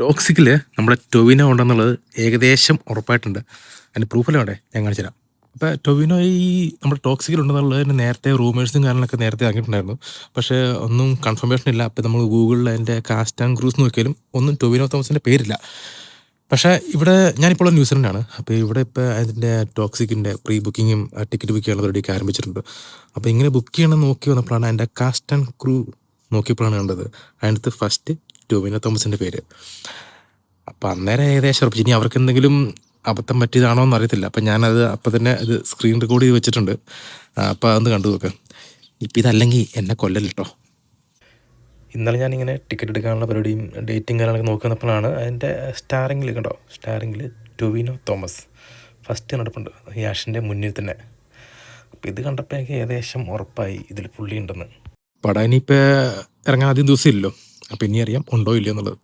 ടോക്സിക്കിൽ നമ്മുടെ ടൊവിനോ ഉണ്ടെന്നുള്ളത് ഏകദേശം ഉറപ്പായിട്ടുണ്ട്. അതിന് പ്രൂഫെല്ലാം വേണ്ടേ? ഞാൻ കാണിച്ചു തരാം. അപ്പോൾ ടൊവിനോ ഈ നമ്മുടെ ടോക്സിക്കിൽ ഉണ്ടെന്നുള്ളതിന് നേരത്തെ റൂമേഴ്സും കാര്യങ്ങളൊക്കെ നേരത്തെ ഇറങ്ങിയിട്ടുണ്ടായിരുന്നു. പക്ഷേ ഒന്നും കൺഫർമേഷൻ ഇല്ല. അപ്പോൾ നമ്മൾ ഗൂഗിളിൽ അതിൻ്റെ കാസ്റ്റ് ആൻഡ് ക്രൂസ് നോക്കിയാലും ഒന്നും ടൊവിനോ തോമസിൻ്റെ പേരില്ല. പക്ഷേ ഇവിടെ ഞാനിപ്പോൾ ന്യൂസിലൻഡാണ്. അപ്പോൾ ഇവിടെ ഇപ്പോൾ അതിൻ്റെ ടോക്സിക്കിൻ്റെ പ്രീ ബുക്കിങ്ങും ടിക്കറ്റ് ബുക്ക് ചെയ്യാനുള്ള റെഡിയൊക്കെ ആരംഭിച്ചിട്ടുണ്ട്. അപ്പോൾ ഇങ്ങനെ ബുക്ക് ചെയ്യണം നോക്കി വന്നപ്പോഴാണ് അതിൻ്റെ കാസ്റ്റ് ആൻഡ് ക്രൂ നോക്കിയപ്പോഴാണ് കണ്ടത് അതിനകത്ത് ഫസ്റ്റ് ടൊവിനോ തോമസിൻ്റെ പേര്. അപ്പം അന്നേരം ഏകദേശം ഉറപ്പിച്ചു. ഇനി അവർക്ക് എന്തെങ്കിലും അബദ്ധം പറ്റിയതാണോ എന്ന് അറിയത്തില്ല. അപ്പം ഞാനത് അപ്പം തന്നെ ഇത് സ്ക്രീൻ റെക്കോർഡ് ചെയ്ത് വെച്ചിട്ടുണ്ട്. അപ്പം അതൊന്ന് കണ്ടു നോക്കാം. ഇപ്പം ഇതല്ലെങ്കിൽ എന്നെ കൊല്ലല്ലോ. ഇന്നലെ ഞാനിങ്ങനെ ടിക്കറ്റ് എടുക്കാനുള്ള പരിപാടിയും ഡേറ്റിംഗ് കാര്യങ്ങളൊക്കെ നോക്കി വന്നപ്പോഴാണ് അതിൻ്റെ സ്റ്റാറിങ്ങിൽ കണ്ടോ, സ്റ്റാറിങ്ങിൽ ടൊവിനോ തോമസ് ഫസ്റ്റ് നടപ്പുണ്ട് യാഷിൻ്റെ മുന്നിൽ തന്നെ. അപ്പം ഇത് കണ്ടപ്പോൾ എനിക്ക് ഏകദേശം ഉറപ്പായി ഇതിൽ പുള്ളി ഉണ്ടെന്ന്. പടം ഇനിയിപ്പോൾ ഇറങ്ങാൻ ആദ്യം ദിവസം ഇല്ലല്ലോ. അപ്പം ഇനി അറിയാം ഉണ്ടോ ഇല്ലയോ എന്നുള്ളത്.